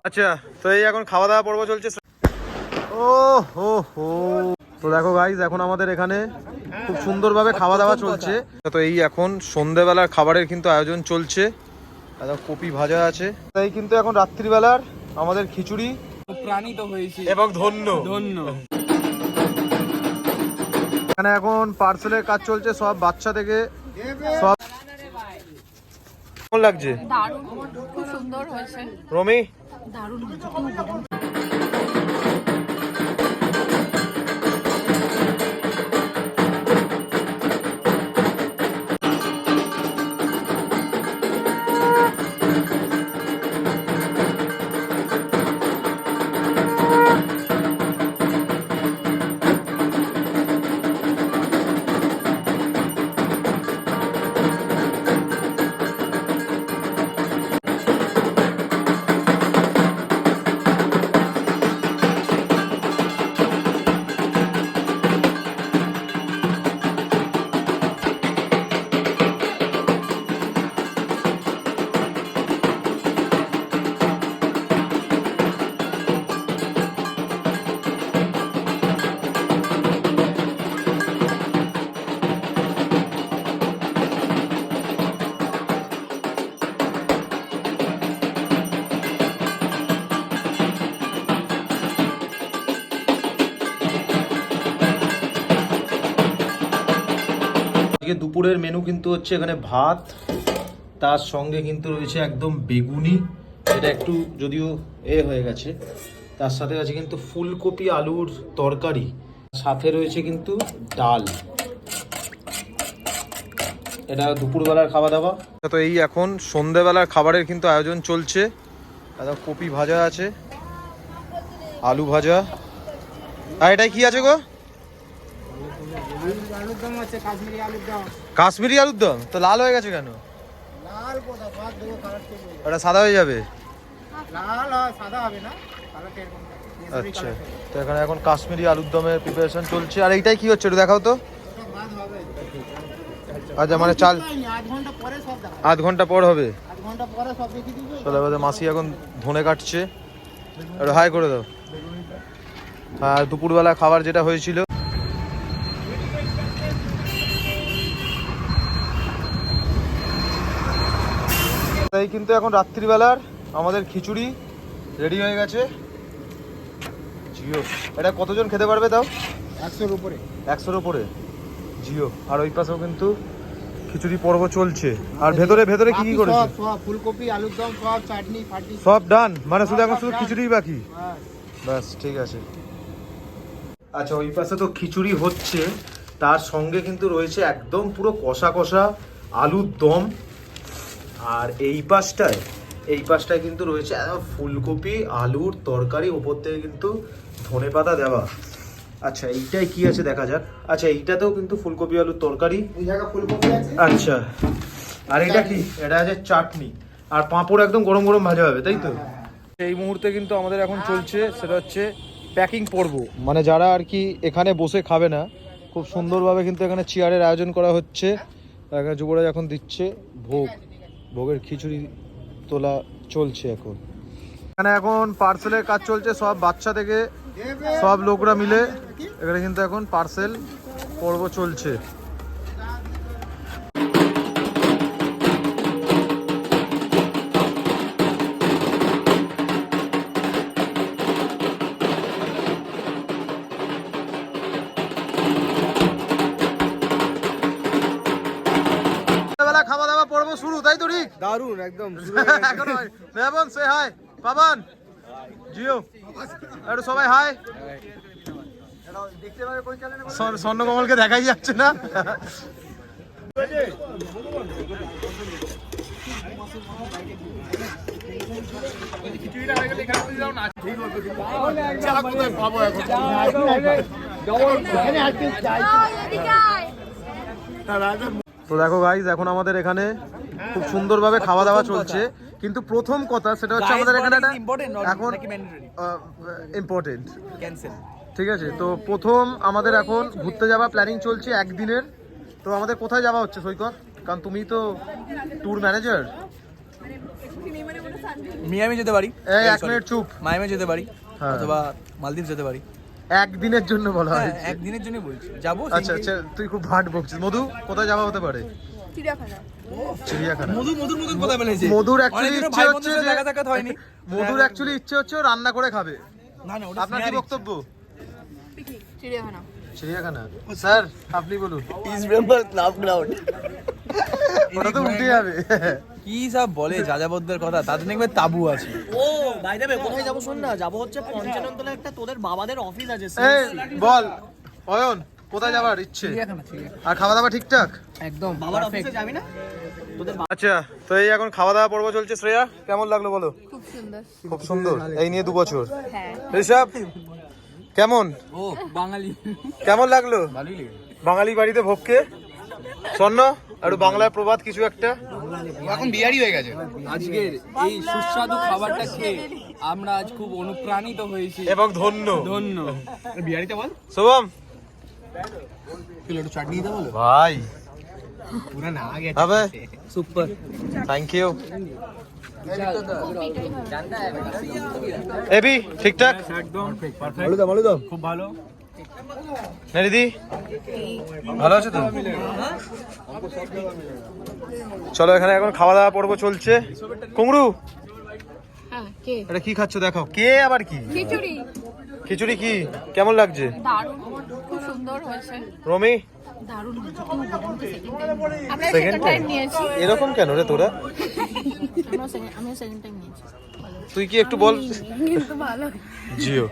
আচ্ছা, তো এই এখন খাওয়া দাওয়া পর্ব চলছে। ও হো হো, তো দেখো গাইজ, এখন আমাদের এখানে খুব সুন্দরভাবে খাওয়া দাওয়া চলছে। তো এই এখন সন্ধ্যেবেলার খাবারের কিন্তু আয়োজন চলছে। কপি ভাজা আছে, তাই কিন্তু এখন রাত্রিবেলার আমাদের খিচুড়ি প্রাণিত হয়েছে এবং ধন্য ধন্য। এখানে এখন পার্সেলের কাজ চলছে, সব বাচ্চা থেকে সব। কেমন লাগছে? দারুণ, খুব সুন্দর হয়েছে। রমি, দারুণ হয়েছে। দুপুরের মেনু কিন্তু হচ্ছে এখানে ভাত, তার সঙ্গে কিন্তু রয়েছে একদম বেগুনি, এটা একটু যদিও হয়ে গেছে। তার সাথে আছে কিন্তু ফুলকপি আলুর তরকারি, সাথে রয়েছে কিন্তু ডাল। এটা দুপুরবেলার খাওয়া দাওয়া। তো এই এখন সন্ধ্যেবেলার খাবারের কিন্তু আয়োজন চলছে। কপি ভাজা আছে, আলু ভাজা, আর এটাই কি আছে গো? কাশ্মীরি আলুর দম। তো লাল হয়ে গেছে কেন? ওটা সাদা হয়ে যাবে। আচ্ছা, তো এখানে এখন কাশ্মীরি আলুর দমের প্রিপারেশন চলছে। আর এইটাই কি হচ্ছে একটু দেখাও তো। আচ্ছা, মানে চাল আধ ঘন্টা পর হবে। চলো, মাসি এখন ধনে কাটছে, একটু হাই করে দাও। আর দুপুরবেলা খাবার যেটা হয়েছিল, তাই কিন্তু এখন রাত্রিবেলার আমাদের খিচুড়ি রেডি হয়ে গেছে। জিও, এটা কতজন খেতে পারবে তাও? 100-র উপরে। 100-র উপরে জিও। আর ওই পাশেও কিন্তু খিচুড়ি পর্ব চলছে। আর ভেতরে কি কি করেছে? সব ফুলকপি আলুর দম, সব চাটনি ফাটনি সব ডান, মানে শুধু এখন শুধু খিচুড়িই বাকি। ব্যাস, ঠিক আছে। আচ্ছা, ওই পাশে তো খিচুড়ি হচ্ছে, তার সঙ্গে কিন্তু রয়েছে একদম পুরো কষা কষা আলুর দম। আর এই পাশটায় কিন্তু রয়েছে ফুলকপি আলুর তরকারি, ওপর থেকে কিন্তু ধনেপাতা দেওয়া। আচ্ছা, এইটাই কি আছে দেখা যাক। আচ্ছা, এইটাতেও কিন্তু ফুলকপি আলুর তরকারি, ফুলকপি আছে। আচ্ছা, আর এটা কি? এটা আছে চাটনি, আর পাঁপড় একদম গরম গরম ভাজা হবে, তাই তো? এই মুহূর্তে কিন্তু আমাদের এখন চলছে সেটা হচ্ছে প্যাকিং পর্ব। মানে যারা আর কি এখানে বসে খাবে না, খুব সুন্দরভাবে কিন্তু এখানে চেয়ারের আয়োজন করা হচ্ছে। যুবরাজ এখন দিচ্ছে ভোগের খিচুড়ি তোলা চলছে এখন। এখানে এখন পার্সেলের কাজ চলছে, সব বাচ্চা থেকে সব লোকরা মিলে এখানে কিন্তু এখন পার্সেল পর্ব চলছে। খাওয়া দাওয়া পর্ব শুরু, তাই তো? ঠিক, দারুণ একদম। এখন নেবন সে হাই, পাবান, জিও, একটু সবাই হাই। স্বর্ণকমলকে দেখাই যাচ্ছে না। তো দেখো গাইজ, এখন আমাদের এখানে খুব সুন্দরভাবে খাওয়া দাওয়া চলছে। কিন্তু প্রথম কথা সেটা হচ্ছে আমাদের এখানে এখন ইম্পর্টেন্ট, ঠিক আছে? তো প্রথম আমাদের এখন ঘুরতে যাওয়া প্ল্যানিং চলছে একদিনের। তো আমাদের কোথায় যাওয়া হচ্ছে সৈকত? কারণ তুমি তো ট্যুর ম্যানেজার। মিয়ামি যেতে পারি, এই এক মিনিট চুপ। মায়ামি যেতে পারি, হ্যাঁ। অথবা মালদ্বীপ যেতে পারি। একদিনের জন্য বলা হ্যাঁ, হয়েছে। একদিনের জন্য বলছি যাবো। আচ্ছা আচ্ছা, তুই খুব ভাট বকছিস। মধু, কোথায় যাওয়া হতে পারে? চিড়িয়াখানা। চিড়িয়াখানা। মধুর মতন কথা বলেছে। মধুর অ্যাকচুয়ালি অনেকদিনও ইচ্ছে ভাই হচ্ছে বন্ধুর সাথে যে দেখা সাক্ষাৎ হয়নি। মধুর অ্যাকচুয়ালি ইচ্ছে হচ্ছে ও রান্না করে খাবে। না না, ওটা আপনার কি স্নেহার বক্তব্য? চিড়িয়াখানা। চিড়িয়াখানা। স্যার আপনি বলুন। East Bengal club ground. ওটা তো উঠে যাবে। কি সব বলে যাযাবরদের কথা, তাদের দেখবে তাবু আছে। ও বাই দ্য ওয়ে কোথায় যাবো শোন না, যাবো হচ্ছে পঞ্চাননতলা একটা তোদের বাবাদের অফিস আছে এই বল অয়ন, কোথায় যাবার ইচ্ছে? আর খাওয়া দাওয়া ঠিকঠাক? একদম বাবার অফিসে যাবি না? আচ্ছা, তো এই এখন খাওয়া দাওয়া পর্ব চলছে। শ্রেয়া, কেমন লাগলো বলো? খুব সুন্দর। খুব সুন্দর। এই নিয়ে 2 বছর। হ্যাঁ। ঋষভ কেমন? ও বাঙালি, কেমন লাগলো ভালোই লেগে। বাঙালি বাড়িতে ভোগকে? স্বর্ণ একটু বাংলায় প্রবাদ কিছু একটা। এখন বিহারি হয়ে গেছে। আজকের এই সুস্বাদু খাবারটা খেয়ে আমরা আজ খুব অনুপ্রাণিত হয়েছি এবং ধন্য। ধন্য। বিহারিতে বল। শুভম একটু চাটনি দিতে বলো। ভাই পুরা না আগে হবে। সুপার। Thank you. এবি ঠিকঠাক? একদম পারফেক্ট। খুব ভালো। দিদি ভালো আছে তো? চলো, এখানে এখন খাওয়া দাওয়া পর্ব চলছে। কুমড়ু, হ্যাঁ, কে? এটা কি খাচ্ছ দেখাও। কে আবার কি? খিচুড়ি। খিচুড়ি কি কেমন লাগছে? দারুণ, খুব সুন্দর হয়েছে। রমি দারুণ হয়েছে। আমরা Second সেকেন্ড টাইম time? নিয়েছি। এরকম কেন রে তোরা? আমি সেকেন্ড টাইম নিয়েছি। তুই কি একটু বল। কিন্তু ভালো। জিও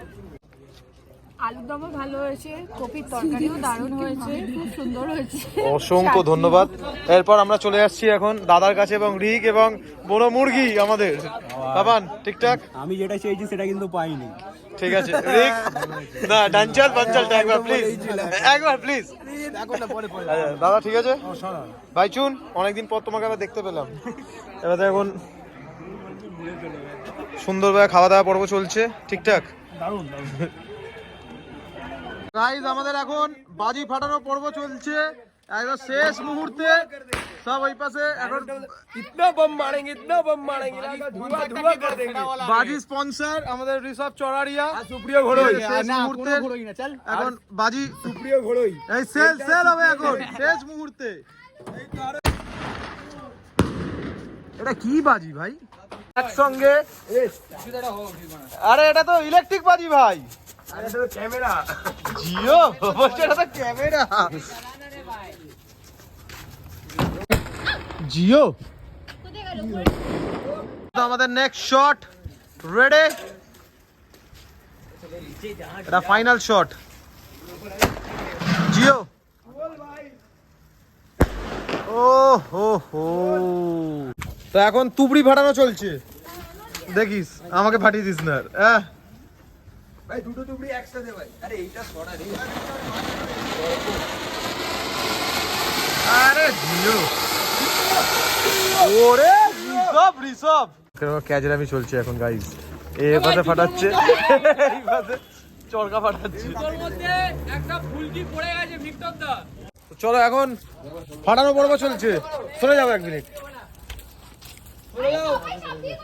আলুর দমও ভালো হয়েছে, কপির তরকারিও দারুণ হয়েছে, খুব সুন্দর হয়েছে। অসংখ্য ধন্যবাদ। এরপর আমরা চলে আসছি এখন দাদার কাছে এবং রিক এবং বড় মুরগি আমাদের বাবান। ঠিকঠাক? আমি যেটা চেয়েছি সেটা কিন্তু পাইনি। ঠিক আছে রিক, না ডানচাল বানচালটা একবার প্লিজ, একবার প্লিজ। দাদা ঠিক আছে ভাইচুন, অনেকদিন পর তোমাকে আবার দেখতে পেলাম। এবার তো এখন সুন্দরভাবে খাওয়া দাওয়া পর্ব চলছে। ঠিকঠাক? গাইস, আমাদের এখন বাজি ফাটানো পর্ব চলছে একদম শেষ মুহূর্তে। সব ওই পাশে এখন ইতনা বম মারেঙ্গে, ইতনা বম মারেঙ্গে, ধুয়া ধুয়া কর দেंगे। বাজি স্পন্সর আমাদের ঋষভ চড়ারিয়া। সুপ্রিয় ঘোড়ই। শেষ মুহূর্তে এখন বাজি সুপ্রিয় ঘোড়ই। এই সেল সেল হবে এখন শেষ মুহূর্তে। এটা কি বাজি ভাই একসঙ্গে? আরে এটা তো ইলেকট্রিক বাজি ভাই। ক্যামেরা। জিও বলছে এটা তো ক্যামেরা। জিও। তো আমাদের নেক্সট শট রেডি। এটা ফাইনাল শট। জিও। ও হো হো। তো এখন তুবড়ি ফাটানো চলছে, দেখিস আমাকে ফাটিয়ে দিস না। ভাই দুটো টুকরি একসাথে ভাই। আরে এইটা ছড়া রে। আরে জিও। ওরে ঋষভ ক্যাজরামি চলছে এখন গাইস। এই পাশে ফাটাচ্ছে, এই পাশে চরকা ফাটাচ্ছে। তোর মধ্যে একটা ফুলকি পড়ে গেছে ভিক্টর দা। চলো এখন ফাটানো পর্ব চলছে। সরে যাও 1 মিনিট।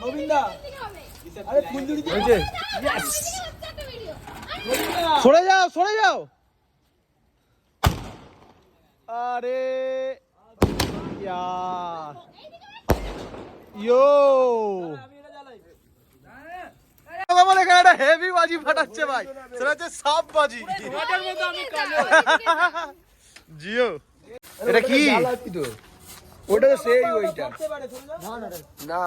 গোবিন্দা। আরে ফুলঝুরি এই যে সরে যাও, সরে যাও। আরে यार ইয়ো বলে এখানে হেভি বাজি ফাটাচ্ছে ভাই। সেটা হচ্ছে সাপ বাজি। জিও এটা কি? ওটা তো সেই ওইটা। না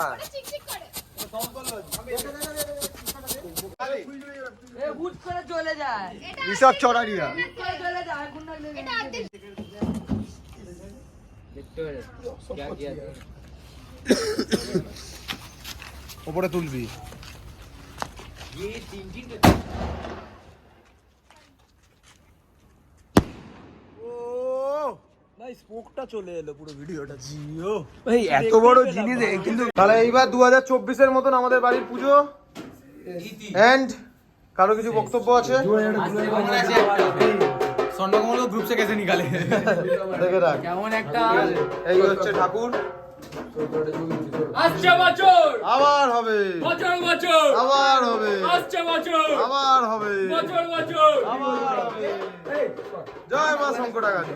ঋষভ চড়ারিয়া। ওপরে তুলবি। ভাই স্পোকটা চলে এলো পুরো ভিডিওটা। জিও ভাই এত বড় জিনিস কিন্তু। তাহলে এইবার 2024-এর মতন আমাদের বাড়ির পুজো এন্ড। কারো কিছু বক্তব্য আছে? স্বর্ণকমল গ্রুপ से कैसे निकाले। দেখে রাখ কেমন একটা এই হচ্ছে ঠাকুর। আসছে বছর, আবার হবে, বছর বছর, আবার হবে, আসছে বছর, আবার হবে, বছর বছর। আবার হবে। জয় মা শঙ্করাকালী।